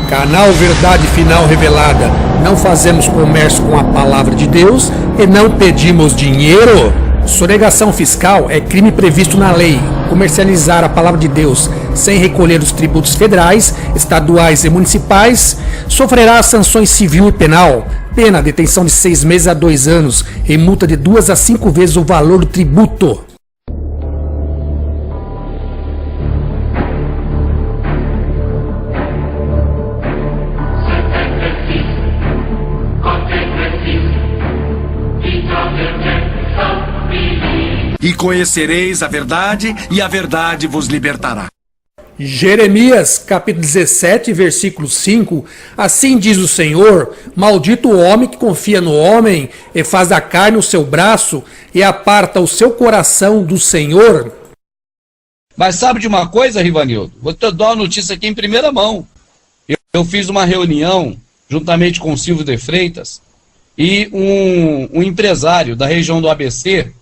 Canal Verdade Final Revelada. Não fazemos comércio com a palavra de Deus e não pedimos dinheiro. Sonegação fiscal é crime previsto na lei. Comercializar a palavra de Deus sem recolher os tributos federais, estaduais e municipais sofrerá sanções civil e penal. Pena, detenção de 6 meses a 2 anos e multa de 2 a 5 vezes o valor do tributo. E conhecereis a verdade, e a verdade vos libertará. Jeremias, capítulo 17, versículo 5. Assim diz o Senhor: maldito o homem que confia no homem, e faz da carne o seu braço, e aparta o seu coração do Senhor. Mas sabe de uma coisa, Rivanildo? Vou te dar uma notícia aqui em primeira mão. Eu fiz uma reunião, juntamente com o Silvio de Freitas, e um empresário da região do ABC.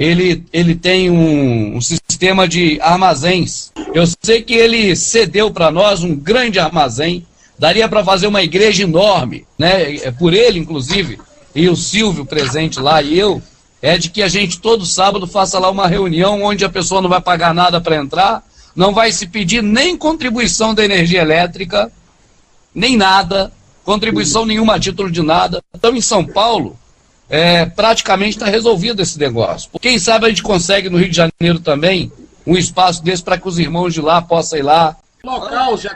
Ele tem um sistema de armazéns. Eu sei que ele cedeu para nós um grande armazém. Daria para fazer uma igreja enorme, né? Por ele, inclusive, e o Silvio presente lá e eu, é de que a gente todo sábado faça lá uma reunião onde a pessoa não vai pagar nada para entrar, não vai se pedir nem contribuição da energia elétrica, nem nada, contribuição nenhuma a título de nada. Então, em São Paulo, praticamente está resolvido esse negócio. Quem sabe a gente consegue no Rio de Janeiro também um espaço desse para que os irmãos de lá possam ir lá. Local, já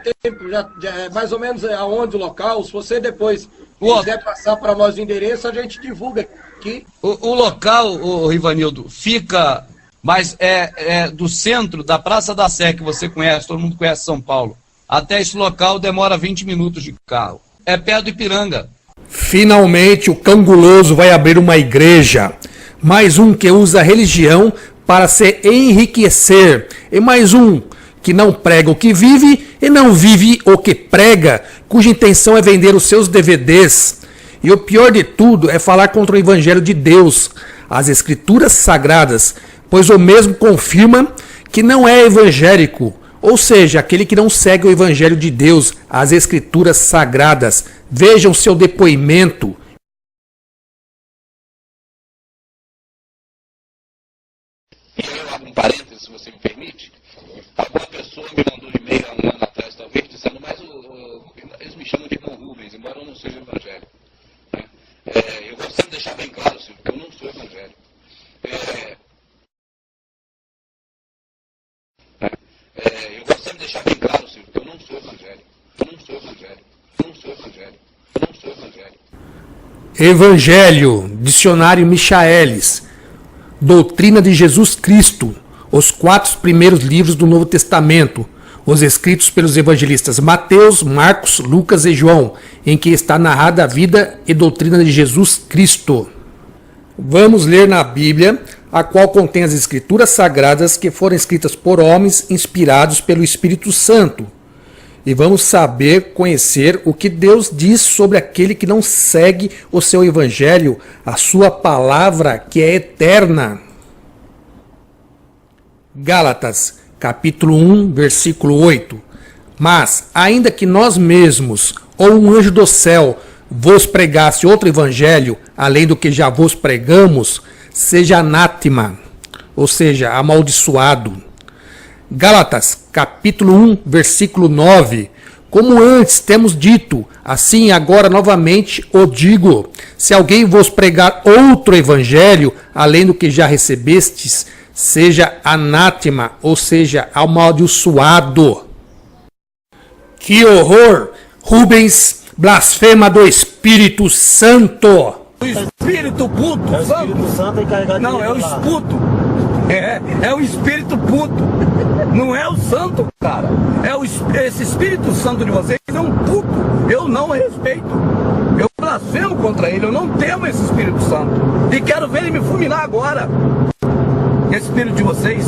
mais ou menos aonde o local, se você depois quiser passar para nós o endereço, a gente divulga aqui. O local, o Rivanildo, fica mais do centro da Praça da Sé, que você conhece, todo mundo conhece São Paulo. Até esse local demora 20 minutos de carro. É perto do Ipiranga. Finalmente o cão guloso vai abrir uma igreja. Mais um que usa a religião para se enriquecer. E mais um que não prega o que vive e não vive o que prega, cuja intenção é vender os seus DVDs. E o pior de tudo é falar contra o Evangelho de Deus, as Escrituras Sagradas, pois o mesmo confirma que não é evangélico. Ou seja, aquele que não segue o Evangelho de Deus, as Escrituras Sagradas. Vejam seu depoimento. Eu abro um parênteses, se você me permite. Alguma pessoa me mandou um e-mail há um ano atrás, talvez, dizendo, mas eles me chamam de irmão Rubens, embora eu não seja evangélico. Eu vou sempre deixar bem claro, Silvio, que eu não sou evangélico. Eu vou sempre deixar bem claro, Silvio, que eu não sou evangélico. Eu não sou evangélico. Eu não sou evangélico. Eu não sou evangélico. Evangelho, Dicionário Michaelis, Doutrina de Jesus Cristo, os 4 primeiros livros do Novo Testamento, os escritos pelos evangelistas Mateus, Marcos, Lucas e João, em que está narrada a vida e doutrina de Jesus Cristo. Vamos ler na Bíblia, a qual contém as Escrituras Sagradas que foram escritas por homens inspirados pelo Espírito Santo. E vamos saber, conhecer o que Deus diz sobre aquele que não segue o seu evangelho, a sua palavra que é eterna. Gálatas, capítulo 1, versículo 8. Mas, ainda que nós mesmos, ou um anjo do céu, vos pregasse outro evangelho, além do que já vos pregamos, seja anátema, ou seja, amaldiçoado. Gálatas, capítulo 1, versículo 9. Como antes temos dito, assim agora novamente o digo: se alguém vos pregar outro evangelho, além do que já recebestes, seja anátema, ou seja, amaldiçoado. Que horror! Rubens blasfema do Espírito Santo. O Espírito puto, é o Espírito Santo encarregado de não, é o esputo. É o Espírito puto. Não é o santo, cara. Esse Espírito Santo de vocês é um puto. Eu não respeito. Eu blasfemo contra ele. Eu não temo esse Espírito Santo. E quero ver ele me fulminar agora. Esse Espírito de vocês.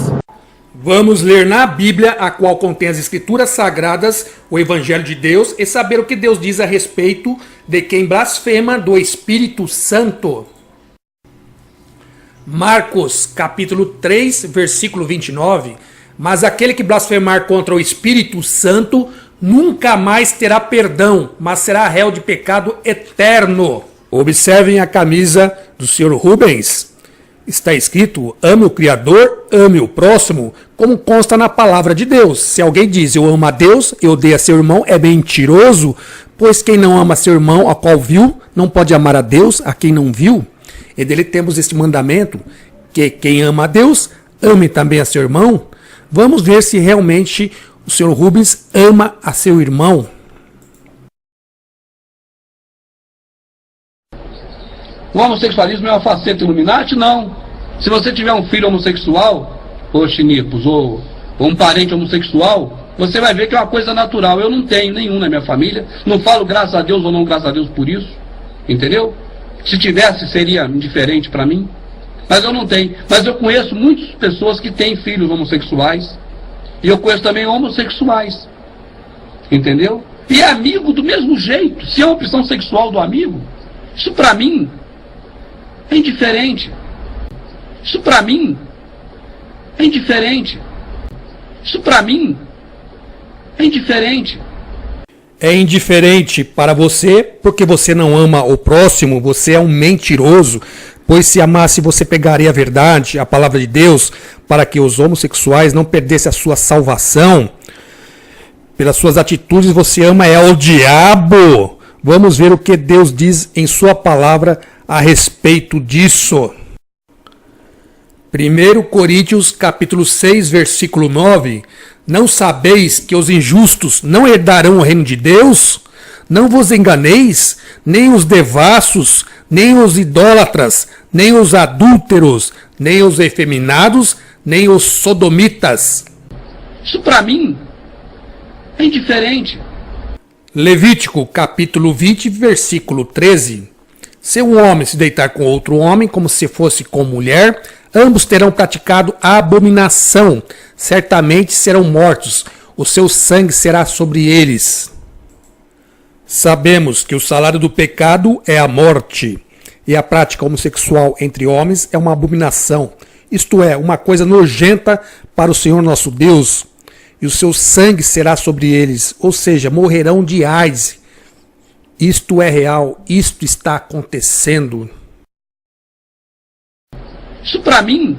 Vamos ler na Bíblia, a qual contém as Escrituras Sagradas, o Evangelho de Deus, e saber o que Deus diz a respeito de quem blasfema do Espírito Santo. Marcos, capítulo 3, versículo 29. Mas aquele que blasfemar contra o Espírito Santo, nunca mais terá perdão, mas será réu de pecado eterno. Observem a camisa do Sr. Rubens. Está escrito, ame o Criador, ame o próximo, como consta na palavra de Deus. Se alguém diz, eu amo a Deus, eu odeio a seu irmão, é mentiroso, pois quem não ama seu irmão, a qual viu, não pode amar a Deus, a quem não viu. E dele temos este mandamento, que quem ama a Deus, ame também a seu irmão. Vamos ver se realmente o Sr. Rubens ama a seu irmão. O homossexualismo é uma faceta Illuminati? Não. Se você tiver um filho homossexual, ou chinipos, ou um parente homossexual, você vai ver que é uma coisa natural. Eu não tenho nenhum na minha família. Não falo graças a Deus ou não graças a Deus por isso. Entendeu? Se tivesse, seria indiferente para mim. Mas eu não tenho. Mas eu conheço muitas pessoas que têm filhos homossexuais. E eu conheço também homossexuais. Entendeu? E é amigo do mesmo jeito. Se é uma opção sexual do amigo, isso para mim é indiferente. Isso para mim é indiferente. Isso para mim é indiferente. É indiferente para você porque você não ama o próximo, você é um mentiroso, pois se amasse você pegaria a verdade, a palavra de Deus, para que os homossexuais não perdessem a sua salvação. Pelas suas atitudes você ama o diabo. Vamos ver o que Deus diz em sua palavra a respeito disso. 1 Coríntios capítulo 6, versículo 9. Não sabeis que os injustos não herdarão o reino de Deus? Não vos enganeis, nem os devassos, nem os idólatras, nem os adúlteros, nem os efeminados, nem os sodomitas. Isso para mim é indiferente. Levítico capítulo 20, versículo 13. Se um homem se deitar com outro homem, como se fosse com mulher, ambos terão praticado a abominação, certamente serão mortos, o seu sangue será sobre eles. Sabemos que o salário do pecado é a morte, e a prática homossexual entre homens é uma abominação, isto é, uma coisa nojenta para o Senhor nosso Deus, e o seu sangue será sobre eles, ou seja, morrerão de AIDS. Isto é real, isto está acontecendo. Isso para mim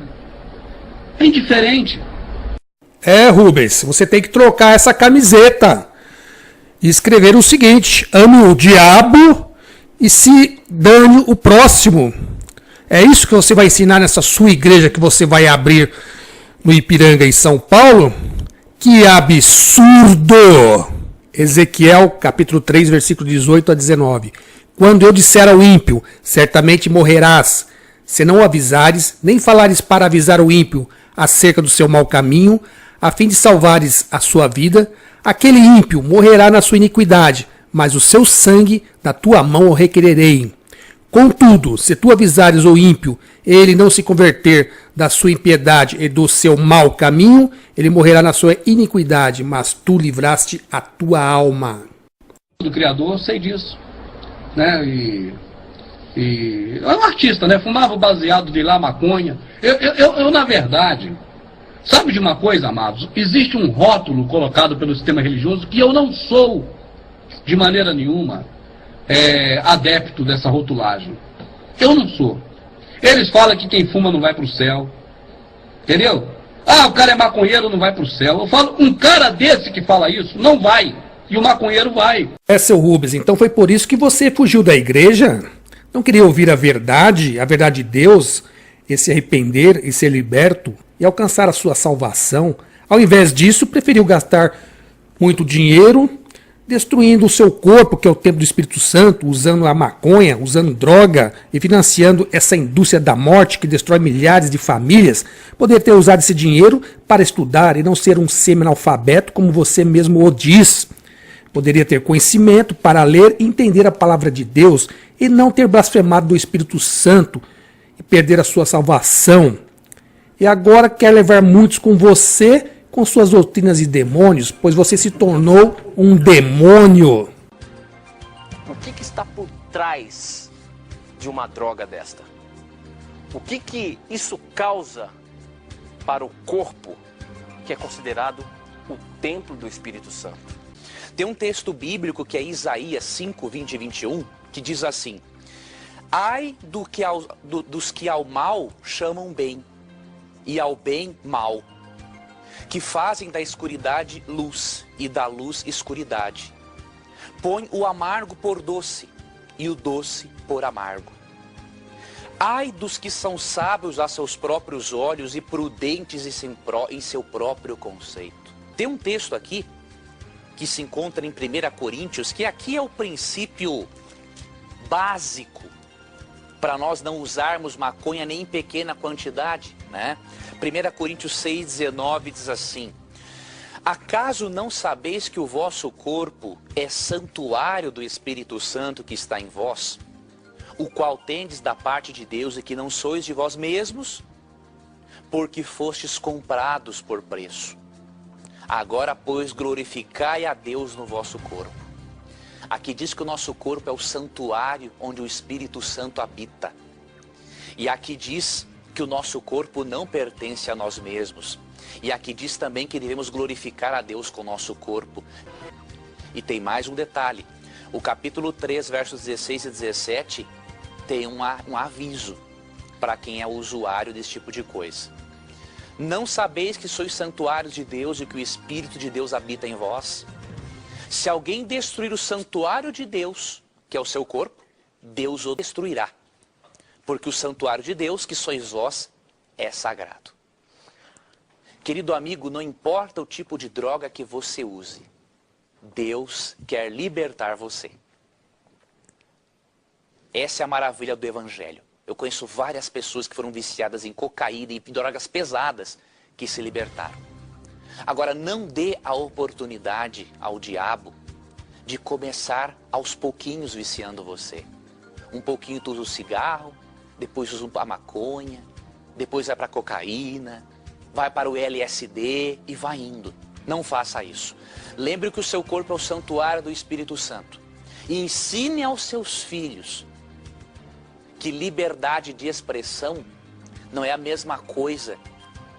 é indiferente. Rubens, você tem que trocar essa camiseta e escrever o seguinte: ame o diabo e se dane o próximo. É isso que você vai ensinar nessa sua igreja que você vai abrir no Ipiranga, em São Paulo? Que absurdo! Ezequiel capítulo 3, versículo 18 a 19. Quando eu disser ao ímpio, certamente morrerás, se não avisares, nem falares para avisar o ímpio acerca do seu mau caminho, a fim de salvares a sua vida, aquele ímpio morrerá na sua iniquidade, mas o seu sangue da tua mão o requererei. Contudo, se tu avisares o ímpio, ele não se converter da sua impiedade e do seu mau caminho, ele morrerá na sua iniquidade, mas tu livraste a tua alma. Do Criador, eu sei disso. Né? E é um artista, né? Fumava baseado de lá maconha. Eu, na verdade, sabe de uma coisa, amados? Existe um rótulo colocado pelo sistema religioso que eu não sou, de maneira nenhuma, adepto dessa rotulagem. Eu não sou. Eles falam que quem fuma não vai para o céu. Entendeu? Ah, o cara é maconheiro, não vai para o céu. Eu falo, um cara desse que fala isso, não vai. E o maconheiro vai. Seu Rubens, então foi por isso que você fugiu da igreja? Não queria ouvir a verdade de Deus, e se arrepender e ser liberto, e alcançar a sua salvação? Ao invés disso, preferiu gastar muito dinheiro destruindo o seu corpo, que é o templo do Espírito Santo, usando a maconha, usando droga e financiando essa indústria da morte que destrói milhares de famílias. Poderia ter usado esse dinheiro para estudar e não ser um semi-analfabeto, como você mesmo o diz. Poderia ter conhecimento para ler e entender a palavra de Deus e não ter blasfemado do Espírito Santo e perder a sua salvação. E agora quer levar muitos com você, com suas doutrinas e demônios, pois você se tornou um demônio. O que está por trás de uma droga desta? O que isso causa para o corpo, que é considerado o templo do Espírito Santo? Tem um texto bíblico que é Isaías 5, 20 e 21, que diz assim: ai dos que ao mal chamam bem, e ao bem mal, que fazem da escuridade luz, e da luz escuridade. Põe o amargo por doce, e o doce por amargo. Ai dos que são sábios a seus próprios olhos e prudentes em seu próprio conceito. Tem um texto aqui que se encontra em 1 Coríntios, que aqui é o princípio básico para nós não usarmos maconha nem em pequena quantidade, né? 1 Coríntios 6,19 diz assim: acaso não sabeis que o vosso corpo é santuário do Espírito Santo que está em vós, o qual tendes da parte de Deus e que não sois de vós mesmos, porque fostes comprados por preço? Agora, pois, glorificai a Deus no vosso corpo. Aqui diz que o nosso corpo é o santuário onde o Espírito Santo habita. E aqui diz que o nosso corpo não pertence a nós mesmos. E aqui diz também que devemos glorificar a Deus com o nosso corpo. E tem mais um detalhe. O capítulo 3, versos 16 e 17, tem um aviso para quem é usuário desse tipo de coisa. Não sabeis que sois santuários de Deus e que o Espírito de Deus habita em vós? Se alguém destruir o santuário de Deus, que é o seu corpo, Deus o destruirá. Porque o santuário de Deus, que sois vós, é sagrado. Querido amigo, não importa o tipo de droga que você use, Deus quer libertar você. Essa é a maravilha do Evangelho. Eu conheço várias pessoas que foram viciadas em cocaína e em drogas pesadas que se libertaram. Agora, não dê a oportunidade ao diabo de começar aos pouquinhos viciando você. Um pouquinho tu usa o cigarro, depois usa a maconha, depois vai para a cocaína, vai para o LSD e vai indo. Não faça isso. Lembre que o seu corpo é o santuário do Espírito Santo. E ensine aos seus filhos que liberdade de expressão não é a mesma coisa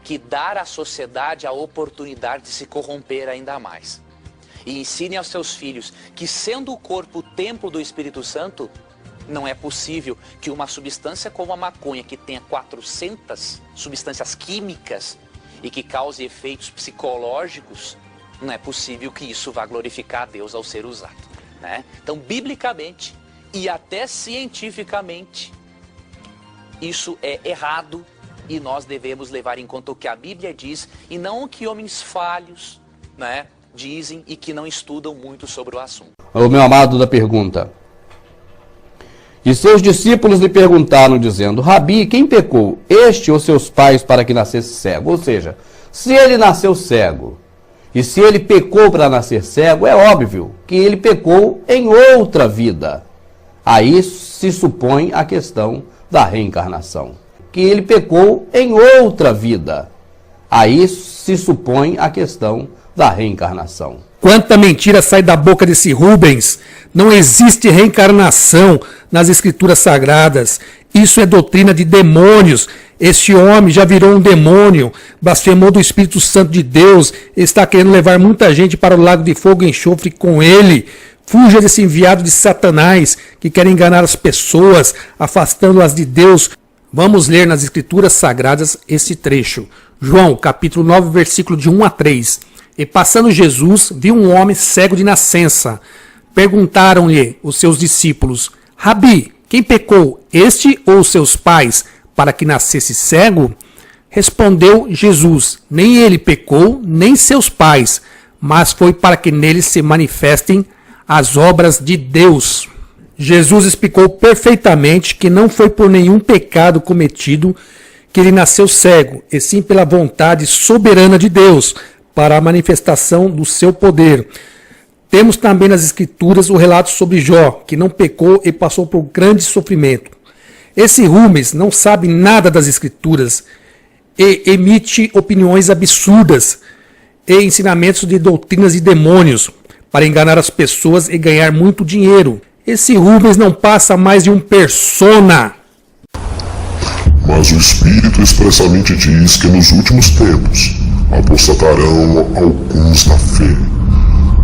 que dar à sociedade a oportunidade de se corromper ainda mais. E ensine aos seus filhos que, sendo o corpo o templo do Espírito Santo, não é possível que uma substância como a maconha, que tenha 400 substâncias químicas e que cause efeitos psicológicos, não é possível que isso vá glorificar a Deus ao ser usado, né? Então, biblicamente e até cientificamente, isso é errado e nós devemos levar em conta o que a Bíblia diz e não o que homens falhos, né, dizem e que não estudam muito sobre o assunto. O meu amado da pergunta. E seus discípulos lhe perguntaram, dizendo: Rabi, quem pecou, este ou seus pais, para que nascesse cego? Ou seja, se ele nasceu cego e se ele pecou para nascer cego, é óbvio que ele pecou em outra vida. Aí se supõe a questão da reencarnação. Que ele pecou em outra vida. Aí se supõe a questão da reencarnação. Quanta mentira sai da boca desse Rubens! Não existe reencarnação nas escrituras sagradas. Isso é doutrina de demônios. Esse homem já virou um demônio, blasfemou do Espírito Santo de Deus, está querendo levar muita gente para o lago de fogo e enxofre com ele. Fuja desse enviado de Satanás que quer enganar as pessoas, afastando-as de Deus. Vamos ler nas escrituras sagradas esse trecho. João, capítulo 9, versículo de 1 a 3. E passando Jesus, viu um homem cego de nascença. Perguntaram-lhe os seus discípulos: Rabi, quem pecou, este ou seus pais, para que nascesse cego? Respondeu Jesus: nem ele pecou, nem seus pais, mas foi para que nele se manifestem as obras de Deus. Jesus explicou perfeitamente que não foi por nenhum pecado cometido que ele nasceu cego, e sim pela vontade soberana de Deus, para a manifestação do seu poder. Temos também nas Escrituras o relato sobre Jó, que não pecou e passou por grande sofrimento. Esse Rubens não sabe nada das Escrituras e emite opiniões absurdas e ensinamentos de doutrinas de demônios para enganar as pessoas e ganhar muito dinheiro. Esse Rubens não passa mais de um persona. Mas o Espírito expressamente diz que nos últimos tempos apostatarão alguns da fé,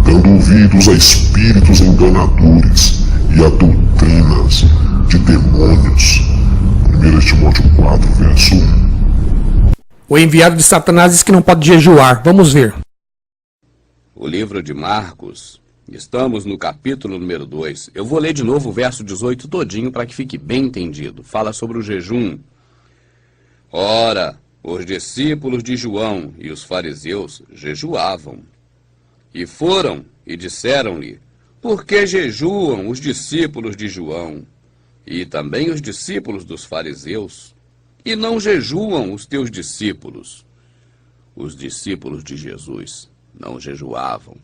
dando ouvidos a espíritos enganadores e a doutrinas de demônios. 1 Timóteo 4, verso 1. O enviado de Satanás diz que não pode jejuar. Vamos ver. O livro de Marcos, estamos no capítulo número 2. Eu vou ler de novo o verso 18 todinho para que fique bem entendido. Fala sobre o jejum. Ora, os discípulos de João e os fariseus jejuavam. E foram e disseram-lhe: por que jejuam os discípulos de João e também os discípulos dos fariseus, e não jejuam os teus discípulos? Os discípulos de Jesus não jejuavam.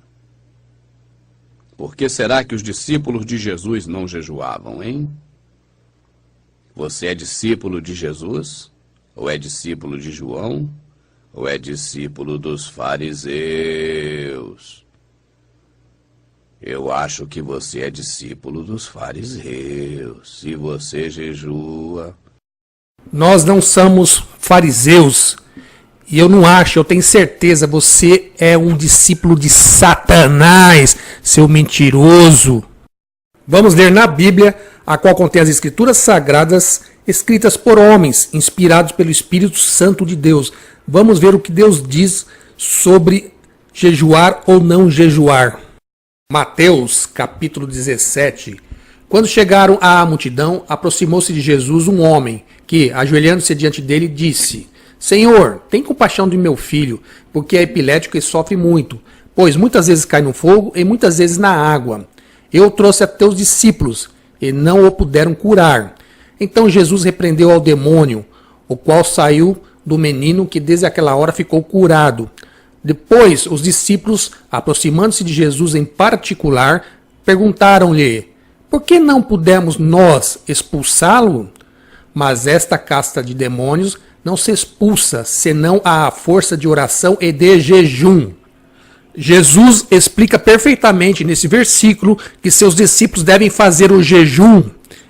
Por que será que os discípulos de Jesus não jejuavam, hein? Você é discípulo de Jesus? Ou é discípulo de João? Ou é discípulo dos fariseus? Eu acho que você é discípulo dos fariseus. Se você jejua... Nós não somos fariseus. E eu não acho, eu tenho certeza, você é um discípulo de Satanás, seu mentiroso. Vamos ler na Bíblia, a qual contém as escrituras sagradas, escritas por homens, inspirados pelo Espírito Santo de Deus. Vamos ver o que Deus diz sobre jejuar ou não jejuar. Mateus, capítulo 17. Quando chegaram à multidão, aproximou-se de Jesus um homem, que, ajoelhando-se diante dele, disse: Senhor, tem compaixão de meu filho, porque é epilético e sofre muito, pois muitas vezes cai no fogo e muitas vezes na água. Eu o trouxe a teus discípulos, e não o puderam curar. Então Jesus repreendeu ao demônio, o qual saiu do menino, que desde aquela hora ficou curado. Depois, os discípulos, aproximando-se de Jesus em particular, perguntaram-lhe: por que não pudemos nós expulsá-lo? Mas esta casta de demônios não se expulsa, senão à força de oração e de jejum. Jesus explica perfeitamente nesse versículo que seus discípulos devem fazer o jejum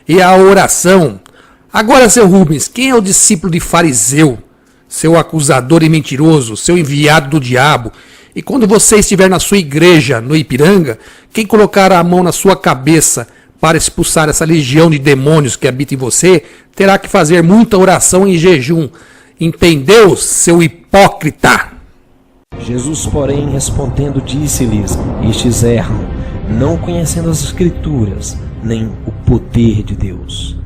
e a oração. Agora, seu Rubens, quem é o discípulo de fariseu? Seu acusador e mentiroso, seu enviado do diabo. E quando você estiver na sua igreja, no Ipiranga, quem colocar a mão na sua cabeça para expulsar essa legião de demônios que habita em você, terá que fazer muita oração e jejum. Entendeu, seu hipócrita? Jesus, porém, respondendo, disse-lhes: estes erram, não conhecendo as Escrituras, nem o poder de Deus.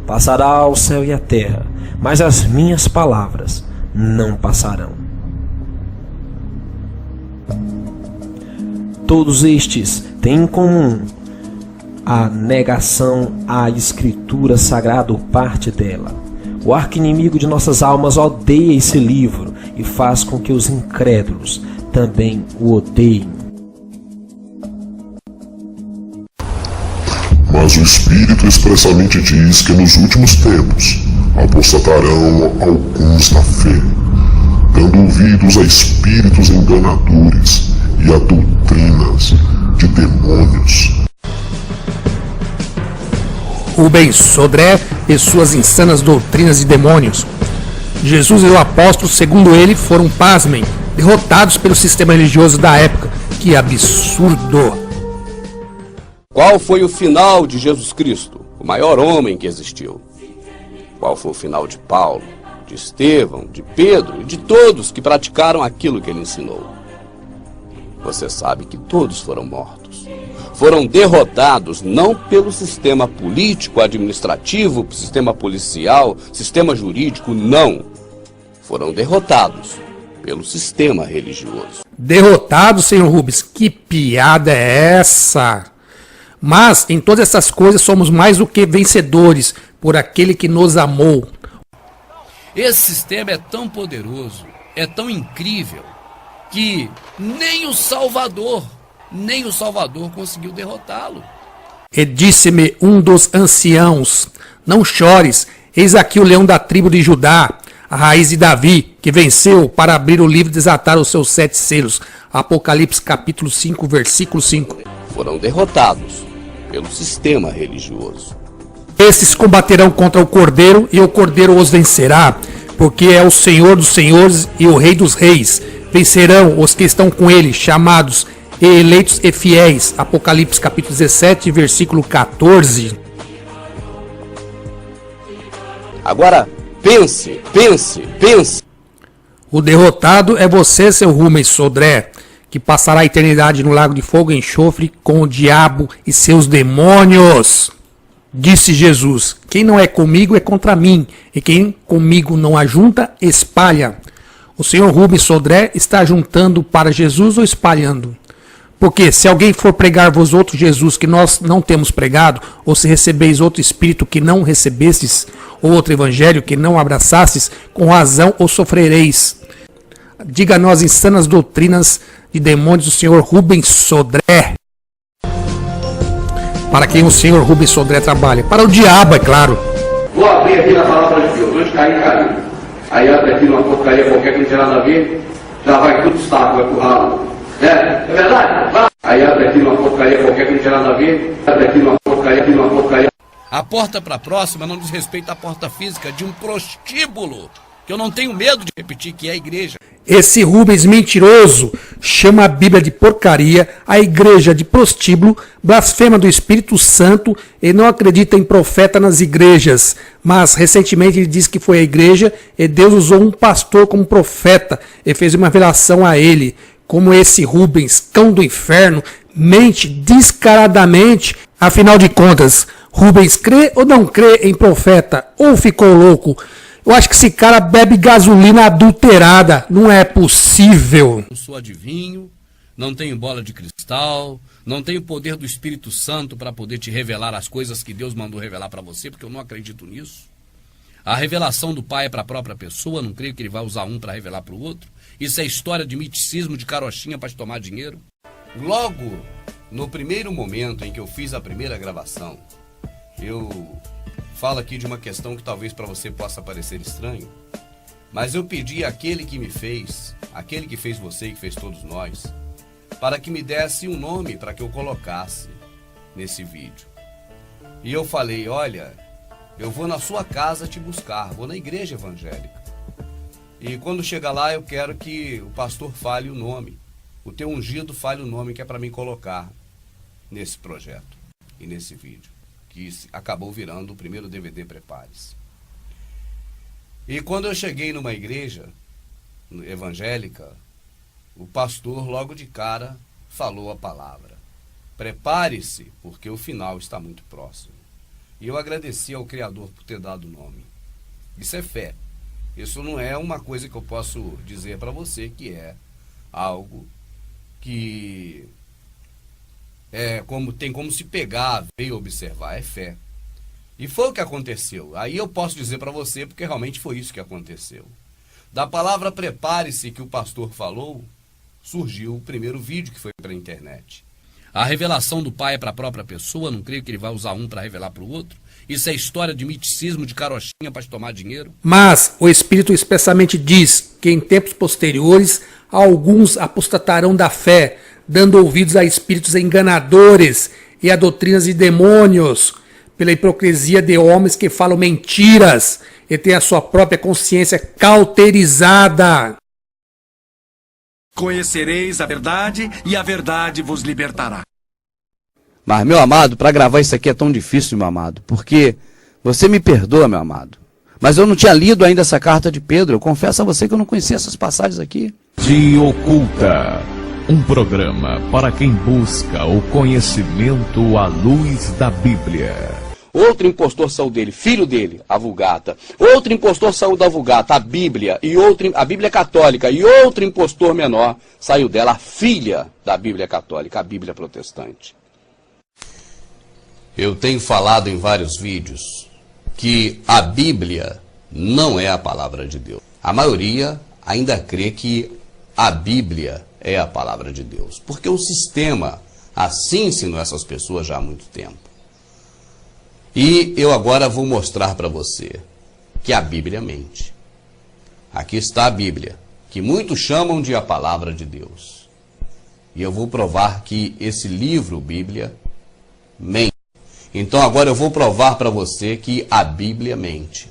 Passará o céu e a terra, mas as minhas palavras não passarão. Todos estes têm em comum a negação à Escritura Sagrada ou parte dela. O arqui-inimigo de nossas almas odeia esse livro e faz com que os incrédulos também o odeiem. Mas o Espírito expressamente diz que nos últimos tempos apostatarão alguns na fé, dando ouvidos a espíritos enganadores e a doutrinas de demônios. Rubens Sodré e suas insanas doutrinas de demônios. Jesus e o apóstolo, segundo ele, foram, pasmem, derrotados pelo sistema religioso da época. Que absurdo! Qual foi o final de Jesus Cristo, o maior homem que existiu? Qual foi o final de Paulo, de Estevão, de Pedro e de todos que praticaram aquilo que ele ensinou? Você sabe que todos foram mortos. Foram derrotados não pelo sistema político, administrativo, sistema policial, sistema jurídico, não. Foram derrotados pelo sistema religioso. Derrotados, senhor Rubens? Que piada é essa? Mas em todas essas coisas somos mais do que vencedores por aquele que nos amou. Esse sistema é tão poderoso, é tão incrível, que nem o Salvador conseguiu derrotá-lo. E disse-me um dos anciãos: não chores, eis aqui o leão da tribo de Judá, a raiz de Davi, que venceu para abrir o livro e desatar os seus 7 selos. Apocalipse capítulo 5, versículo 5. Foram derrotados pelo sistema religioso. Esses combaterão contra o Cordeiro, e o Cordeiro os vencerá, porque é o Senhor dos senhores e o Rei dos reis. Vencerão os que estão com ele, chamados e eleitos e fiéis. Apocalipse capítulo 17, versículo 14. Agora, pense. O derrotado é você, seu Rubens Sodré, que passará a eternidade no lago de fogo e enxofre com o diabo e seus demônios. Disse Jesus: quem não é comigo é contra mim, e quem comigo não ajunta, espalha. O senhor Rubens Sodré está juntando para Jesus ou espalhando? Porque se alguém for pregar vos outro Jesus que nós não temos pregado, ou se recebeis outro espírito que não recebestes, ou outro evangelho que não abraçastes, com razão ou sofrereis. Diga-nos insanas doutrinas de demônios do senhor Rubens Sodré. Para quem o senhor Rubens Sodré trabalha? Para o diabo, é claro. Vou abrir aqui na palavra de Deus. Onde caiu. Aí abre aqui numa porcaria qualquer que não tem nada a ver, já vai tudo saco, vai pro ralo. É verdade? Vai. Aí abre aqui numa porcaria qualquer que não tem nada a ver, abre aqui numa porcaria. A porta para a próxima não diz respeito à porta física de um prostíbulo, que eu não tenho medo de repetir, que é a igreja. Esse Rubens mentiroso chama a Bíblia de porcaria, a igreja de prostíbulo, blasfema do Espírito Santo e não acredita em profeta nas igrejas. Mas recentemente ele disse que foi a igreja e Deus usou um pastor como profeta e fez uma revelação a ele. Como esse Rubens, cão do inferno, mente descaradamente. Afinal de contas, Rubens crê ou não crê em profeta? Ou ficou louco? Eu acho que esse cara bebe gasolina adulterada. Não é possível. Não sou adivinho, não tenho bola de cristal, não tenho poder do Espírito Santo para poder te revelar as coisas que Deus mandou revelar para você, porque eu não acredito nisso. A revelação do Pai é para a própria pessoa, não creio que ele vai usar um para revelar para o outro. Isso é história de miticismo, de carochinha para te tomar dinheiro. Logo, no primeiro momento em que eu fiz a primeira gravação, eu falo aqui de uma questão que talvez para você possa parecer estranho, mas eu pedi àquele que me fez, aquele que fez você e que fez todos nós, para que me desse um nome para que eu colocasse nesse vídeo. E eu falei, olha, eu vou na sua casa te buscar, vou na igreja evangélica. E quando chegar lá eu quero que o pastor fale o nome, o teu ungido fale o nome que é para mim colocar nesse projeto e nesse vídeo, que acabou virando o primeiro DVD Prepare-se. E quando eu cheguei numa igreja evangélica, o pastor logo de cara falou a palavra: prepare-se, porque o final está muito próximo. E eu agradeci ao Criador por ter dado o nome. Isso é fé. Isso não é uma coisa que eu posso dizer para você que é algo que tem como se pegar, ver e observar. É fé. E foi o que aconteceu. Aí eu posso dizer para você, porque realmente foi isso que aconteceu. Da palavra prepare-se que o pastor falou, surgiu o primeiro vídeo que foi para a internet. A revelação do Pai é para a própria pessoa, não creio que ele vai usar um para revelar para o outro. Isso é história de miticismo, de carochinha para te tomar dinheiro. Mas o Espírito expressamente diz que em tempos posteriores alguns apostatarão da fé, dando ouvidos a espíritos enganadores e a doutrinas de demônios, pela hipocrisia de homens que falam mentiras e têm a sua própria consciência cauterizada. Conhecereis a verdade e a verdade vos libertará. Mas, meu amado, para gravar isso aqui é tão difícil, meu amado, porque você me perdoa, meu amado, mas eu não tinha lido ainda essa carta de Pedro. Eu confesso a você que eu não conhecia essas passagens aqui. De Oculta, um programa para quem busca o conhecimento à luz da Bíblia. Outro impostor saiu dele, filho dele, a Vulgata. Outro impostor saiu da Vulgata, a Bíblia, a Bíblia Católica. E outro impostor menor saiu dela, a filha da Bíblia Católica, a Bíblia Protestante. Eu tenho falado em vários vídeos que a Bíblia não é a palavra de Deus. A maioria ainda crê que a Bíblia é a palavra de Deus, porque o sistema assim ensinou essas pessoas já há muito tempo. E eu agora vou mostrar para você que a Bíblia mente. Aqui está a Bíblia, que muitos chamam de a palavra de Deus. E eu vou provar que esse livro, Bíblia, mente. Então agora eu vou provar para você que a Bíblia mente.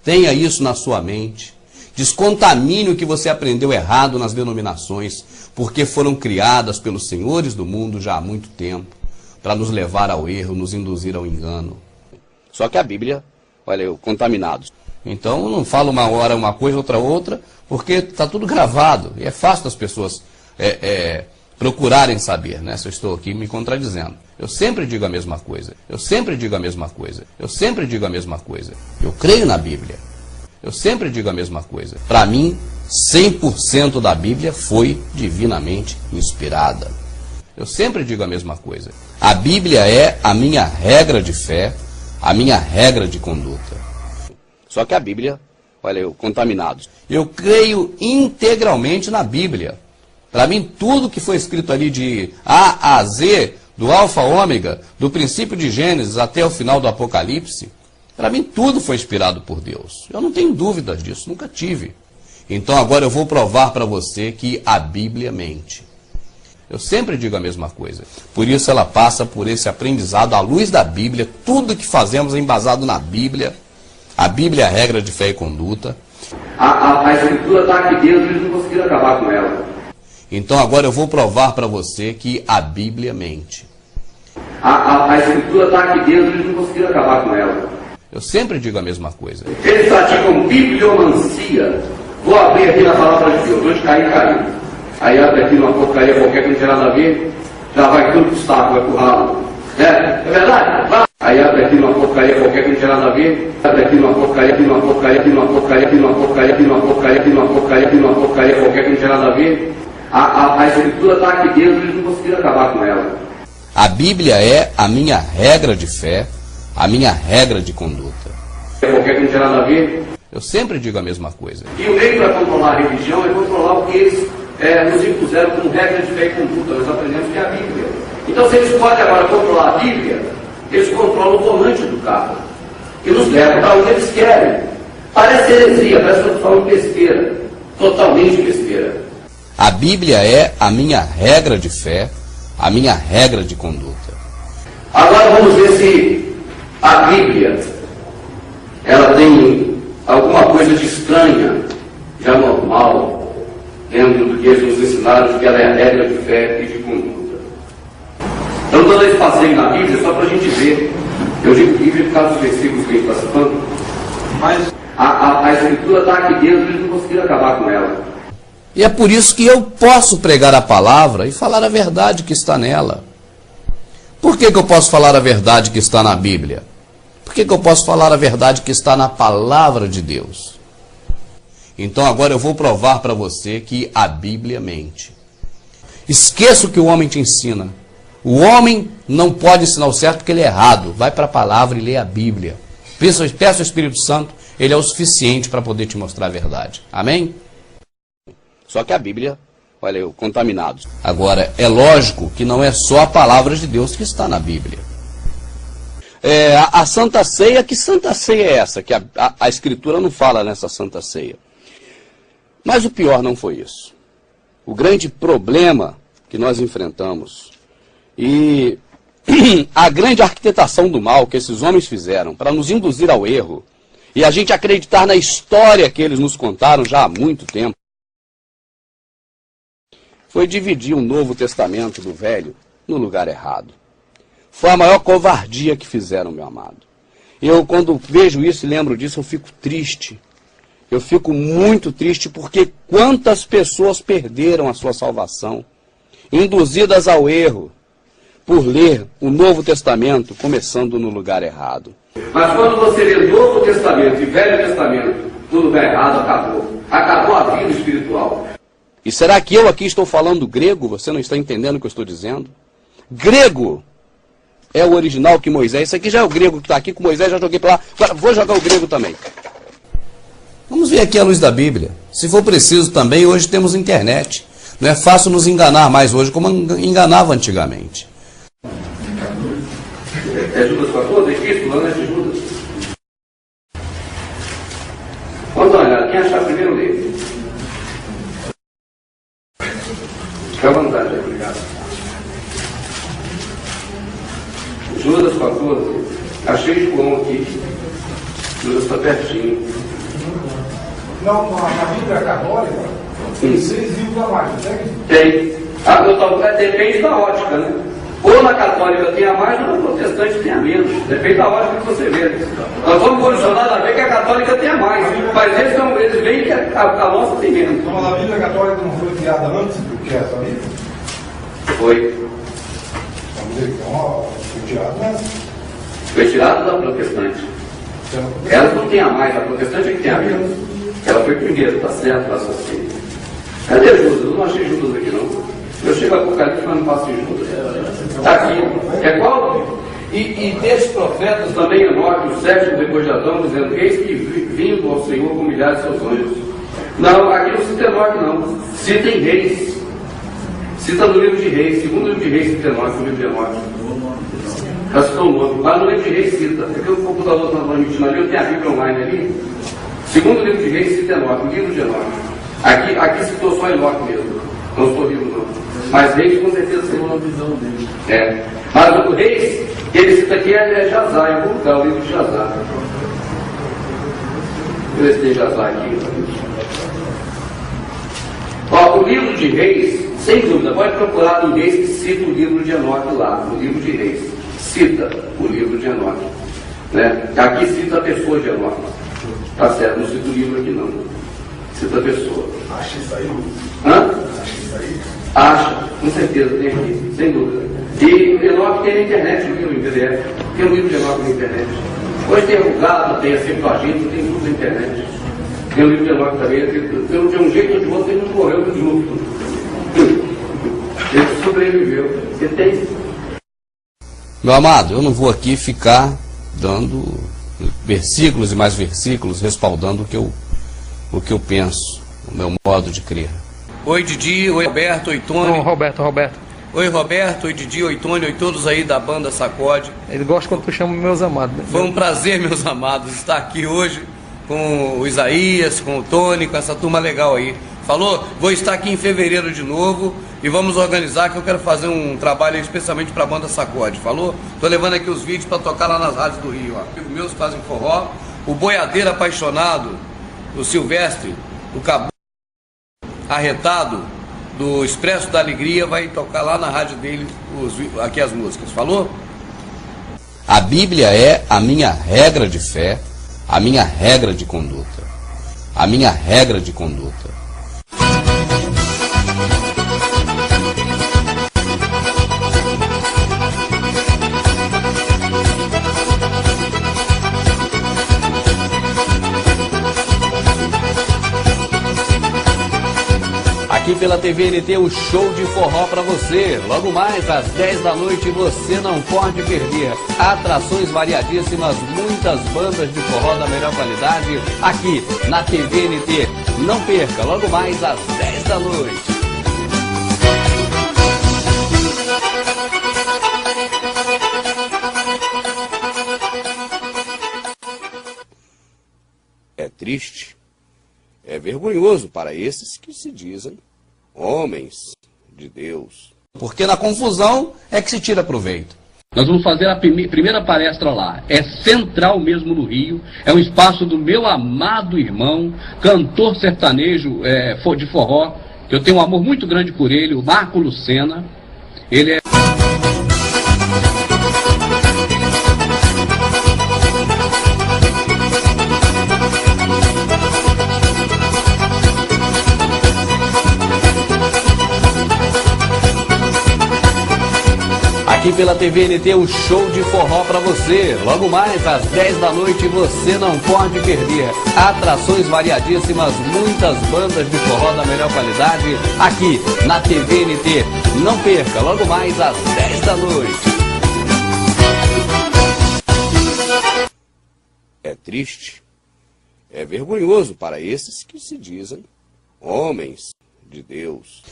Tenha isso na sua mente. Descontamine o que você aprendeu errado nas denominações. porque foram criadas pelos senhores do mundo já há muito tempo, para nos levar ao erro, nos induzir ao engano. Só que a Bíblia, olha, contaminados. Então não falo uma hora uma coisa, outra, porque está tudo gravado, e é fácil das pessoas procurarem saber, né? Se eu estou aqui me contradizendo. Eu sempre digo a mesma coisa, eu sempre digo a mesma coisa, eu sempre digo a mesma coisa. Eu creio na Bíblia, eu sempre digo a mesma coisa. Para mim, 100% da Bíblia foi divinamente inspirada. Eu sempre digo a mesma coisa. A Bíblia é a minha regra de fé, a minha regra de conduta. Só que a Bíblia, olha, contaminados. Eu creio integralmente na Bíblia. Para mim, tudo que foi escrito ali de A a Z, do alfa ao ômega, do princípio de Gênesis até o final do Apocalipse, para mim tudo foi inspirado por Deus. Eu não tenho dúvidas disso, nunca tive. Então agora eu vou provar para você que a Bíblia mente. Eu sempre digo a mesma coisa. Por isso ela passa por esse aprendizado à luz da Bíblia. Tudo que fazemos é embasado na Bíblia. A Bíblia é a regra de fé e conduta. A Escritura está aqui dentro e eles não conseguiram acabar com ela. Então agora eu vou provar para você que a Bíblia mente. A Escritura está aqui dentro e eles não conseguiram acabar com ela. Eu sempre digo a mesma coisa. Eles praticam bibliomancia. Vou abrir aqui na palavra de Deus. Onde cair, caiu. Aí abre aqui numa porcaria qualquer que não tem nada a ver, já vai tudo pro saco, vai pro ralo. É verdade? Vai. Aí abre aqui numa porcaria qualquer que não tem nada a ver, abre aqui numa porcaria, aqui numa porcaria, aqui numa porcaria, aqui numa porcaria, aqui numa porcaria, aqui numa porcaria, aqui numa porcaria qualquer que não tem nada a ver. A Escritura está aqui dentro e eles não conseguiram acabar com ela. A Bíblia é a minha regra de fé, a minha regra de conduta. Qualquer que não tem nada a ver. Eu sempre digo a mesma coisa. E o meio para controlar a religião é controlar o que eles nos impuseram como regra de fé e conduta. Nós aprendemos que é a Bíblia. Então, se eles podem agora controlar a Bíblia, eles controlam o volante do carro. E nos levam para onde eles querem. Parece heresia, parece que eu estou falando besteira. Totalmente besteira. A Bíblia é a minha regra de fé, a minha regra de conduta. Agora vamos ver se a Bíblia ela tem alguma coisa de estranha, de anormal, dentro do que eles nos ensinaram, que ela é a regra de fé e de conduta. Então, todo esse passeio na Bíblia é só para a gente ver. Eu digo Bíblia por causa dos versículos que a gente está citando, mas a Escritura está aqui dentro e eles não conseguiram acabar com ela. E é por isso que eu posso pregar a palavra e falar a verdade que está nela. Por que eu posso falar a verdade que está na Bíblia? Por que eu posso falar a verdade que está na palavra de Deus? Então agora eu vou provar para você que a Bíblia mente. Esqueça o que o homem te ensina. O homem não pode ensinar o certo porque ele é errado. Vai para a palavra e lê a Bíblia. Peça ao Espírito Santo, ele é o suficiente para poder te mostrar a verdade. Amém? Só que a Bíblia, olha, contaminados. Agora, é lógico que não é só a palavra de Deus que está na Bíblia. A Santa Ceia, que Santa Ceia é essa? Que a Escritura não fala nessa Santa Ceia. Mas o pior não foi isso. O grande problema que nós enfrentamos e a grande arquitetação do mal que esses homens fizeram para nos induzir ao erro e a gente acreditar na história que eles nos contaram já há muito tempo, foi dividir o Novo Testamento do Velho no lugar errado. Foi a maior covardia que fizeram, meu amado. Eu, quando vejo isso e lembro disso, eu fico triste. Eu fico muito triste porque quantas pessoas perderam a sua salvação, induzidas ao erro, por ler o Novo Testamento começando no lugar errado. Mas quando você lê Novo Testamento e Velho Testamento no lugar errado, acabou. Acabou a vida espiritual. E será que eu aqui estou falando grego? Você não está entendendo o que eu estou dizendo? Grego é o original que Moisés... Isso aqui já é o grego que está aqui, com Moisés já joguei para lá. Agora vou jogar o grego também. Vamos ver aqui a luz da Bíblia. Se for preciso também, hoje temos internet. Não é fácil nos enganar mais hoje como enganava antigamente. É Judas 14? É Cristo, lá não é de Judas? Vamos dar uma olhada. Quem achar primeiro, lê. Fica à vontade, obrigado. Judas 14. Achei João aqui. Judas está pertinho. Não, a Bíblia católica Tem 6 livros a mais, não tem? Tem. Depende da ótica, né? Ou na católica tem a mais, ou na protestante tem a menos. Depende da ótica que você vê. Nós vamos condicionar a ver que a católica tem a mais. Mas eles veem que a nossa tem menos. Então a Bíblia católica não foi criada antes do que essa Bíblia? Foi. Vamos dizer que foi tirada, né? Foi tirada da protestante. Ela não tem a mais, a protestante é que tem a menos. Ela foi primeiro, tá certo, raciocínio. Cadê Judas? Eu não achei Judas aqui não. Eu chego a Apocalipse, mas não passo em Judas. Está aqui. É qual? E desses profetas também Enoque, o sétimo depois de Adão, dizendo: eis que vindo ao Senhor com milhares de seus anjos. Não, aqui não cita Enoque não. Cita em Reis. Cita no livro de Reis. Segundo livro de Reis cita Enoque, no livro de Enoque. Já citou o nome. Mas no livro de Reis cita. Porque o computador está transmitindo ali, eu tenho a Bíblia online ali. Segundo livro de Reis cita Enoque, o livro de Enoque. Aqui citou só Enoque mesmo. Não estou rindo não. Mas Reis com certeza tem uma visão dele. Mas o Reis, que ele cita aqui é Jazá, em algum lugar, o livro de Jazá. Deixa eu ver se tem Jazá aqui. Ó, o livro de Reis, sem dúvida, pode procurar no Reis que cita o livro de Enoque lá, o livro de Reis. Cita o livro de Enoque. Né? Aqui cita a pessoa de Enoque. Tá certo, não cita o livro aqui não. Cita a pessoa. Acha isso aí? Hã? Acha isso aí? Acha, com certeza, tem aqui, sem dúvida. E o Enoque tem na internet, o livro em PDF. Tem um livro de Enoque na internet. Hoje tem a Vulgata, tem a Septuaginta, tem tudo na internet. Tem o livro de Enoque também. De um jeito ou de outro, ele não morreu do junto. Ele sobreviveu. Você tem. Meu amado, eu não vou aqui ficar dando versículos e mais versículos respaldando o que eu penso, o meu modo de crer. Oi Didi, oi Roberto, oi Tony. Não, Roberto. Oi Roberto, oi Didi, oi Tony, oi todos aí da banda Sacode. Ele gosta quando tu chama meus amados. Né? Foi um prazer, meus amados, estar aqui hoje com o Isaías, com o Tony, com essa turma legal aí. Falou? Vou estar aqui em fevereiro de novo e vamos organizar que eu quero fazer um trabalho especialmente para a banda Sacode. Falou? Tô levando aqui os vídeos para tocar lá nas rádios do Rio. Ó. Amigos meus fazem forró. O boiadeiro apaixonado, o Silvestre, o Cabo Arretado, do Expresso da Alegria, vai tocar lá na rádio dele aqui as músicas. Falou? A Bíblia é a minha regra de fé, a minha regra de conduta. A minha regra de conduta. Aqui pela TVNT, o show de forró pra você. Logo mais às 10 da noite, você não pode perder. Atrações variadíssimas, muitas bandas de forró da melhor qualidade, aqui na TVNT. Não perca, logo mais às 10 da noite. É triste, é vergonhoso para esses que se dizem homens de Deus. Porque na confusão é que se tira proveito. Nós vamos fazer a primeira palestra lá. É central mesmo no Rio. É um espaço do meu amado irmão, cantor sertanejo de forró. Eu tenho um amor muito grande por ele, o Marco Lucena. Ele é... Aqui pela TVNT, o show de forró pra você. Logo mais às 10 da noite, você não pode perder. Atrações variadíssimas, muitas bandas de forró da melhor qualidade, aqui na TVNT. Não perca, logo mais às 10 da noite. É triste, é vergonhoso para esses que se dizem homens de Deus.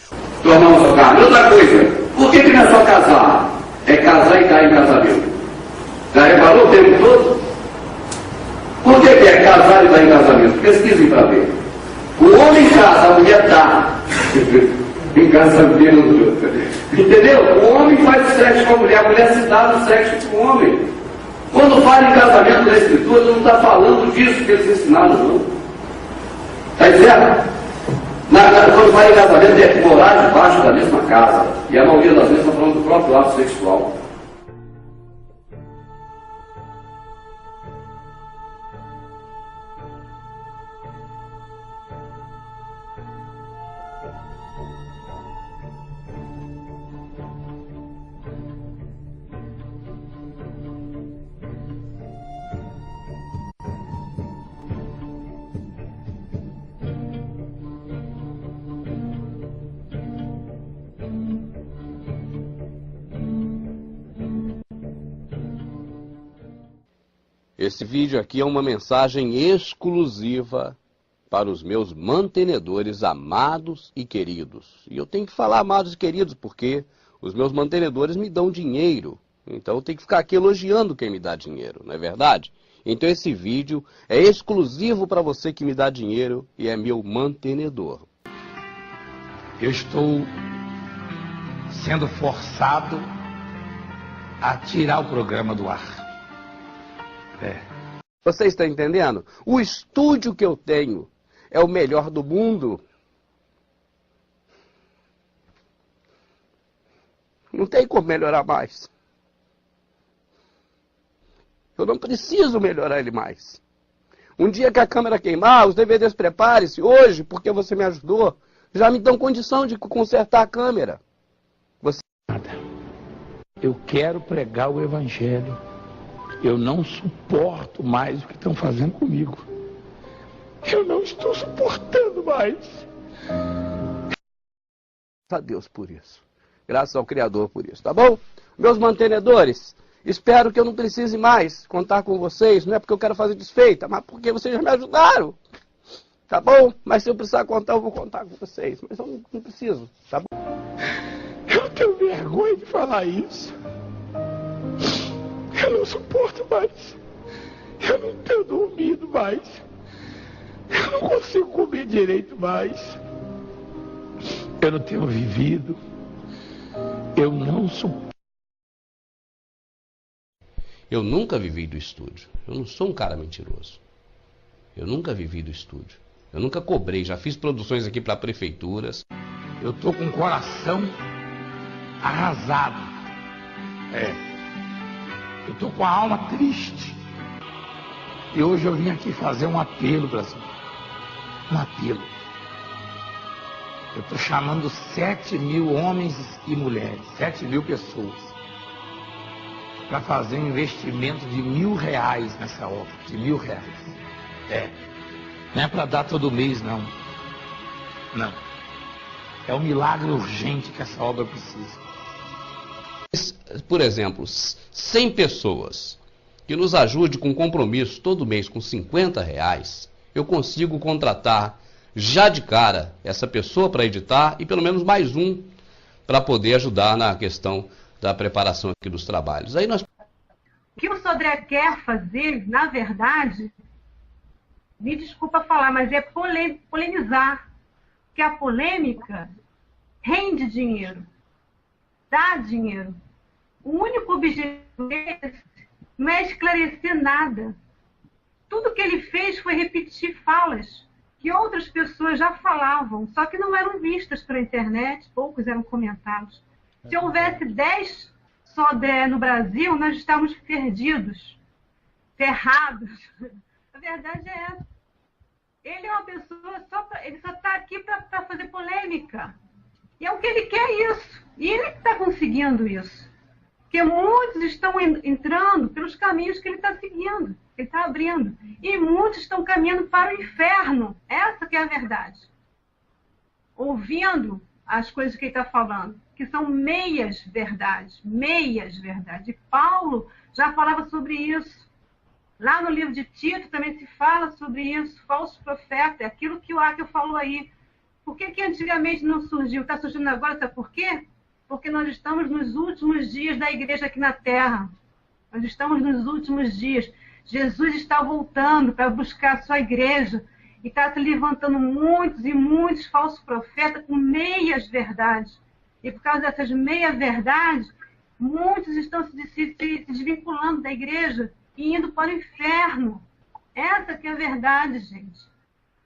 Vamos tocar. Outra coisa, por que não é só casar? É casar e cair em casamento. Já reparou o tempo todo? Por que é casar e dar em casamento? Pesquisem para ver. O homem casa, a mulher dá em casamento. Entendeu? O homem faz sexo com a mulher se dá no sexo com o homem. Quando fala em casamento da Escritura, não está falando disso que eles ensinaram, não. Está certo? Quando vai em casamento, é morar debaixo da mesma casa. E a maioria das vezes está falando do próprio ato sexual. Esse vídeo aqui é uma mensagem exclusiva para os meus mantenedores amados e queridos. E eu tenho que falar amados e queridos porque os meus mantenedores me dão dinheiro. Então eu tenho que ficar aqui elogiando quem me dá dinheiro, não é verdade? Então esse vídeo é exclusivo para você que me dá dinheiro e é meu mantenedor. Eu estou sendo forçado a tirar o programa do ar. Você está entendendo? O estúdio que eu tenho é o melhor do mundo. Não tem como melhorar mais. Eu não preciso melhorar ele mais. Um dia que a câmera queimar, os DVDs prepare-se hoje, porque você me ajudou, já me dão condição de consertar a câmera. Eu quero pregar o Evangelho. Eu não suporto mais o que estão fazendo comigo. Eu não estou suportando mais. Graças a Deus por isso. Graças ao Criador por isso, tá bom? Meus mantenedores, espero que eu não precise mais contar com vocês. Não é porque eu quero fazer desfeita, mas porque vocês já me ajudaram. Tá bom? Mas se eu precisar contar, eu vou contar com vocês. Mas eu não preciso, tá bom? Eu tenho vergonha de falar isso. Eu não suporto mais. Eu não tenho dormido mais. Eu não consigo comer direito mais. Eu não tenho vivido. Eu não suporto. Eu nunca vivi do estúdio. Eu não sou um cara mentiroso. Eu nunca vivi do estúdio. Eu nunca cobrei. Já fiz produções aqui para prefeituras. Eu tô com o coração arrasado. Eu tô com a alma triste. E hoje eu vim aqui fazer um apelo, Brasil. Um apelo. Eu tô chamando 7.000 homens e mulheres, 7.000 pessoas, para fazer um investimento de R$1.000 nessa obra, de R$1.000. Não é para dar todo mês, não. Não. É um milagre urgente que essa obra precisa. Por exemplo, 100 pessoas que nos ajudem com compromisso todo mês com R$50, eu consigo contratar já de cara essa pessoa para editar e pelo menos mais um para poder ajudar na questão da preparação aqui dos trabalhos. Aí nós... O que o Sodré quer fazer, na verdade, me desculpa falar, mas é polemizar. Porque a polêmica rende dinheiro, dá dinheiro. O único objetivo dele não é esclarecer nada. Tudo que ele fez foi repetir falas que outras pessoas já falavam, só que não eram vistas pela internet, poucos eram comentados. Se houvesse 10 Sodré no Brasil, nós estávamos perdidos, ferrados. A verdade é essa. Ele é uma pessoa, ele só está aqui para fazer polêmica. E é o que ele quer isso. E ele está conseguindo isso. Porque muitos estão entrando pelos caminhos que ele está seguindo, que ele está abrindo. E muitos estão caminhando para o inferno. Essa que é a verdade. Ouvindo as coisas que ele está falando, que são meias verdades. Meias verdades. E Paulo já falava sobre isso. Lá no livro de Tito também se fala sobre isso. Falso profeta, é aquilo que o Áquio falou aí. Por que antigamente não surgiu? Está surgindo agora, sabe por quê? Porque nós estamos nos últimos dias da igreja aqui na Terra. Nós estamos nos últimos dias. Jesus está voltando para buscar a sua igreja. E está se levantando muitos e muitos falsos profetas com meias verdades. E por causa dessas meias verdades, muitos estão se desvinculando da igreja e indo para o inferno. Essa que é a verdade, gente.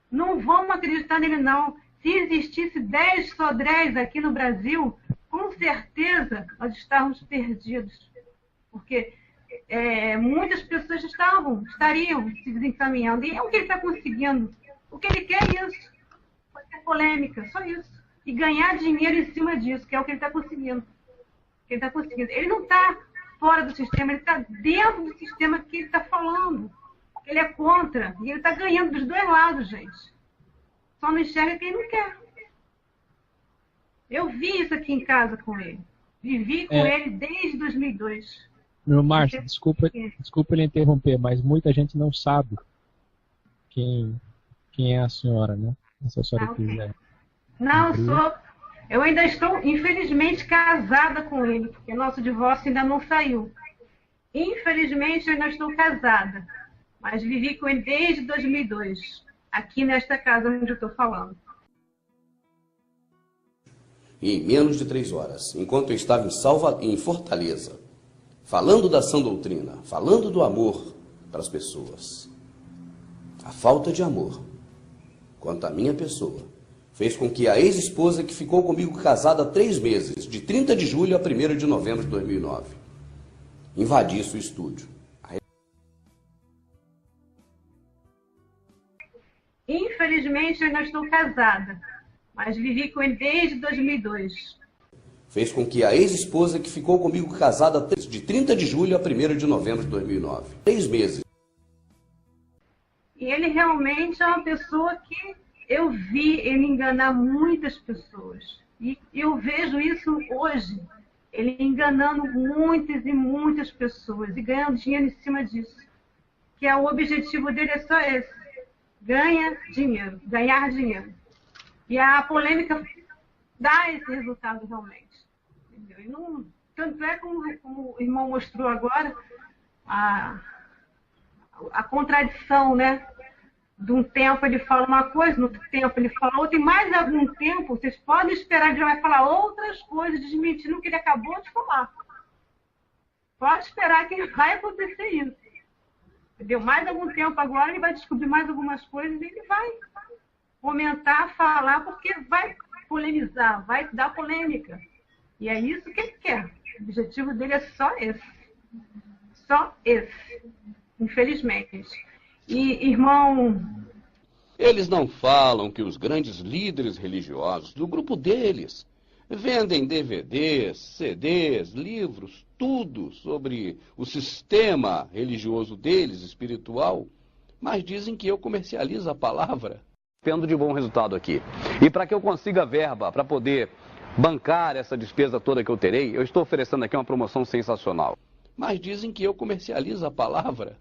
Não vamos acreditar nele, não. Se existisse 10 Sodrés aqui no Brasil, com certeza nós estávamos perdidos. Porque muitas pessoas estariam se desencaminhando. E é o que ele está conseguindo. O que ele quer é isso. Fazer polêmica, só isso. E ganhar dinheiro em cima disso, que é o que ele está conseguindo. Ele não está fora do sistema, ele está dentro do sistema que ele está falando. Ele é contra. E ele está ganhando dos dois lados, gente. Só não enxerga quem não quer. Eu vi isso aqui em casa com ele. Vivi com ele desde 2002. Meu Márcio, desculpa ele interromper, mas muita gente não sabe quem é a senhora, né? Se a senhora quiser. Não, eu ainda estou, infelizmente, casada com ele, porque nosso divórcio ainda não saiu. Infelizmente, eu ainda estou casada, mas vivi com ele desde 2002, aqui nesta casa onde eu estou falando. E em menos de 3 horas, enquanto eu estava em Fortaleza, falando da sã doutrina, falando do amor para as pessoas, a falta de amor quanto à minha pessoa fez com que a ex-esposa que ficou comigo casada há 3 meses, de 30 de julho a 1º de novembro de 2009, invadisse o estúdio. Infelizmente, eu ainda estou casada, mas vivi com ele desde 2002. Fez com que a ex-esposa que ficou comigo casada de 30 de julho a 1º de novembro de 2009, 3 meses. E ele realmente é uma pessoa que eu vi ele enganar muitas pessoas. E eu vejo isso hoje. Ele enganando muitas e muitas pessoas e ganhando dinheiro em cima disso. Que o objetivo dele é só esse. Ganhar dinheiro. E a polêmica dá esse resultado realmente. Entendeu? E não, tanto é como o irmão mostrou agora, a contradição, né? De um tempo ele fala uma coisa, no outro tempo ele fala outra, e mais algum tempo vocês podem esperar que ele vai falar outras coisas, desmentindo o que ele acabou de falar. Pode esperar que vai acontecer isso. Entendeu? Mais algum tempo agora ele vai descobrir mais algumas coisas e ele vai comentar, falar, porque vai polemizar, vai dar polêmica. E é isso que ele quer. O objetivo dele é só esse. Só esse. Infelizmente. E, irmão... Eles não falam que os grandes líderes religiosos do grupo deles vendem DVDs, CDs, livros, tudo sobre o sistema religioso deles, espiritual, mas dizem que eu comercializo a palavra. Tendo de bom resultado aqui. E para que eu consiga verba para poder bancar essa despesa toda que eu terei, eu estou oferecendo aqui uma promoção sensacional. Mas dizem que eu comercializo a palavra.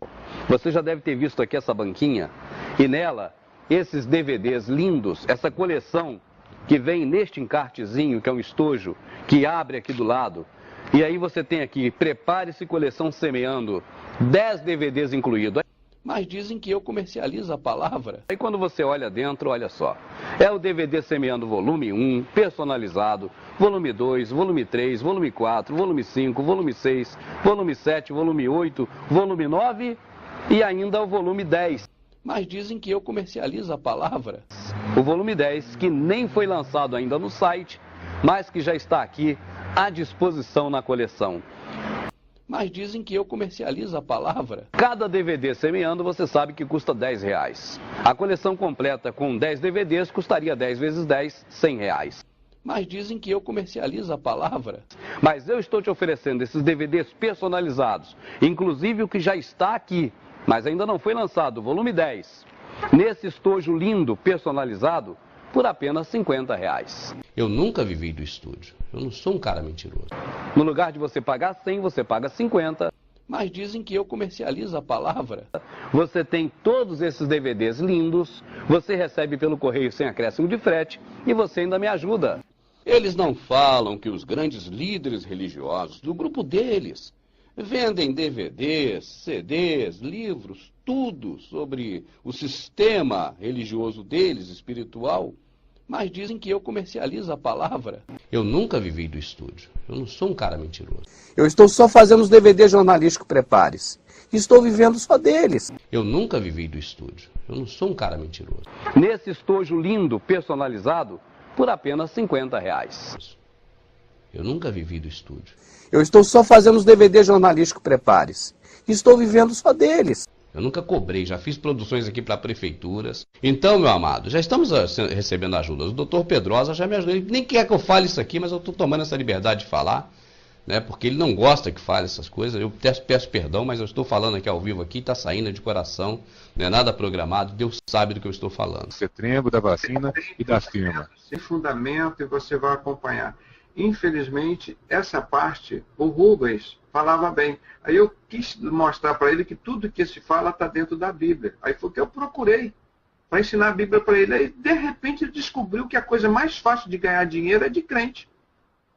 Você já deve ter visto aqui essa banquinha, e nela, esses DVDs lindos, essa coleção que vem neste encartezinho, que é um estojo, que abre aqui do lado. E aí você tem aqui, prepare-se coleção semeando, 10 DVDs incluídos. Mas dizem que eu comercializo a palavra. Aí quando você olha dentro, olha só. É o DVD Semeando volume 1, personalizado, volume 2, volume 3, volume 4, volume 5, volume 6, volume 7, volume 8, volume 9 e ainda o volume 10. Mas dizem que eu comercializo a palavra. O volume 10, que nem foi lançado ainda no site, mas que já está aqui à disposição na coleção. Mas dizem que eu comercializo a palavra. Cada DVD Semeando, você sabe que custa R$10. A coleção completa com 10 DVDs custaria 10 vezes 10, R$100. Mas dizem que eu comercializo a palavra. Mas eu estou te oferecendo esses DVDs personalizados, inclusive o que já está aqui, mas ainda não foi lançado, volume 10. Nesse estojo lindo, personalizado, por apenas R$50. Eu nunca vivi do estúdio. Eu não sou um cara mentiroso. No lugar de você pagar 100, você paga 50. Mas dizem que eu comercializo a palavra. Você tem todos esses DVDs lindos, você recebe pelo correio sem acréscimo de frete e você ainda me ajuda. Eles não falam que os grandes líderes religiosos do grupo deles vendem DVDs, CDs, livros, tudo sobre o sistema religioso deles, espiritual, mas dizem que eu comercializo a palavra. Eu nunca vivi do estúdio. Eu não sou um cara mentiroso. Eu estou só fazendo os DVDs jornalísticos, prepare-se. Estou vivendo só deles. Eu nunca vivi do estúdio. Eu não sou um cara mentiroso. Nesse estojo lindo, personalizado, por apenas R$50. Eu nunca vivi do estúdio. Eu estou só fazendo os DVDs jornalísticos, prepare-se. Estou vivendo só deles. Eu nunca cobrei, já fiz produções aqui para prefeituras. Então, meu amado, já estamos recebendo ajuda. O doutor Pedrosa já me ajudou. Ele nem quer que eu fale isso aqui, mas eu estou tomando essa liberdade de falar, né? Porque ele não gosta que fale essas coisas. Eu peço perdão, mas eu estou falando aqui ao vivo aqui, está saindo de coração, não é nada programado. Deus sabe do que eu estou falando. Setembro, da vacina e da firma. Sem fundamento, e você vai acompanhar. Infelizmente, essa parte, o Rubens falava bem. Aí eu quis mostrar para ele que tudo que se fala está dentro da Bíblia. Aí foi o que eu procurei para ensinar a Bíblia para ele. Aí, de repente, ele descobriu que a coisa mais fácil de ganhar dinheiro é de crente.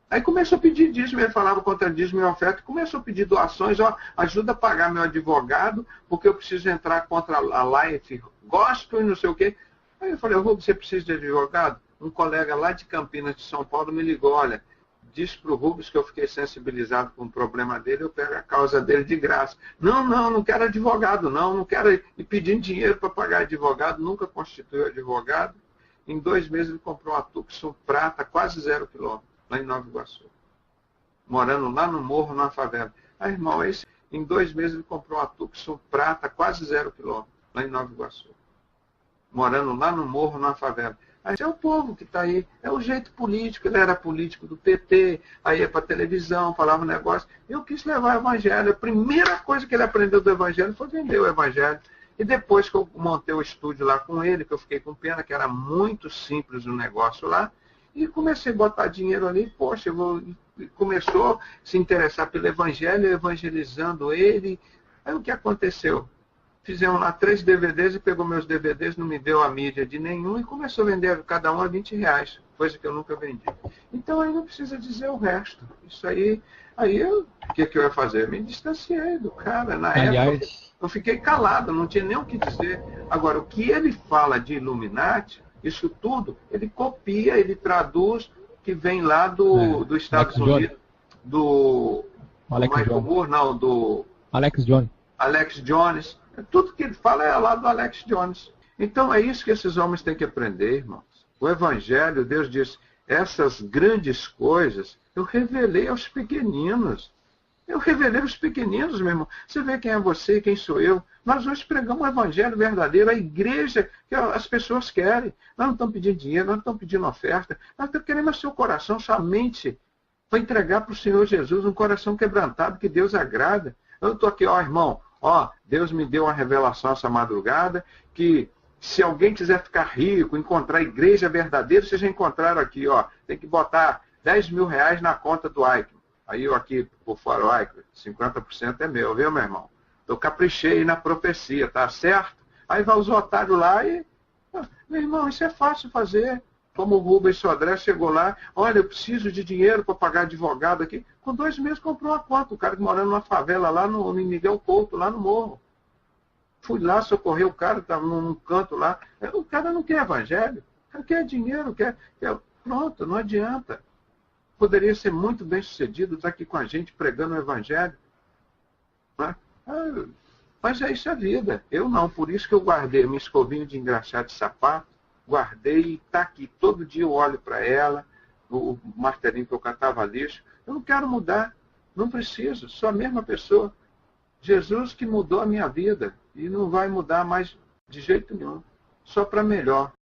Aí começou a pedir dízimo, ele falava contra dízimo e oferta, começou a pedir doações, ó, ajuda a pagar meu advogado, porque eu preciso entrar contra a Life Gospel e não sei o quê. Aí eu falei, Rubens, você precisa de advogado? Um colega lá de Campinas, de São Paulo, me ligou, olha, disse para o Rubens que eu fiquei sensibilizado com o problema dele, eu pego a causa dele de graça. Não quero advogado, não quero ir pedindo dinheiro para pagar advogado, nunca constituiu advogado. Em 2 meses ele comprou uma Tucson prata, quase 0 quilômetro, lá em Nova Iguaçu. Morando lá no morro, na favela. Aí, irmão, em 2 meses ele comprou uma Tucson prata, quase 0 quilômetro, lá em Nova Iguaçu. Morando lá no morro, na favela. Aí é o povo que está aí, é o jeito político, ele era político do PT, aí ia para televisão, falava um negócio. Eu quis levar o evangelho, a primeira coisa que ele aprendeu do evangelho foi vender o evangelho. E depois que eu montei o estúdio lá com ele, que eu fiquei com pena, que era muito simples o negócio lá, e comecei a botar dinheiro ali, poxa, começou a se interessar pelo evangelho, evangelizando ele. Aí o que aconteceu? Fizemos lá 3 DVDs e pegou meus DVDs, não me deu a mídia de nenhum e começou a vender cada um a R$20, coisa que eu nunca vendi. Então aí não precisa dizer o resto. Isso aí o que eu ia fazer? Eu me distanciei do cara. Na época eu fiquei calado, não tinha nem o que dizer. Agora, o que ele fala de Illuminati, isso tudo, ele copia, ele traduz, que vem lá dos Estados Unidos, do Michael Moore, não, do Alex Jones. Tudo que ele fala é lá do Alex Jones. Então é isso que esses homens têm que aprender, irmãos. O Evangelho, Deus diz, essas grandes coisas eu revelei aos pequeninos. Eu revelei aos pequeninos, meu irmão. Você vê quem é você, quem sou eu. Nós hoje pregamos o Evangelho verdadeiro, a igreja que as pessoas querem. Nós não estamos pedindo dinheiro, nós não estamos pedindo oferta. Nós estamos querendo o seu coração, sua mente, para entregar para o Senhor Jesus um coração quebrantado que Deus agrada. Eu estou aqui, irmão. Deus me deu uma revelação essa madrugada, que se alguém quiser ficar rico, encontrar a igreja verdadeira, vocês já encontraram aqui, tem que botar R$10.000 na conta do Eichmann. Aí eu aqui, por fora, o Eichmann, 50% é meu, viu, meu irmão? Eu caprichei aí na profecia, tá certo? Aí vai os otários lá e... meu irmão, isso é fácil fazer. Como o Rubens Sodré chegou lá, olha, eu preciso de dinheiro para pagar advogado aqui. Com 2 meses comprou uma conta, o cara morando numa favela lá no Miguel Couto, lá no morro. Fui lá, socorrer o cara, estava num canto lá. O cara não quer evangelho, o cara quer dinheiro, quer... Pronto, não adianta. Poderia ser muito bem sucedido, estar aqui com a gente pregando o evangelho. Né? Mas é isso a vida. Eu não, por isso que eu guardei minha escovinha de engraxar de sapato, guardei e está aqui. Todo dia eu olho para ela, o martelinho que eu catava lixo. Eu não quero mudar, não preciso, sou a mesma pessoa. Jesus que mudou a minha vida e não vai mudar mais de jeito nenhum, só para melhor.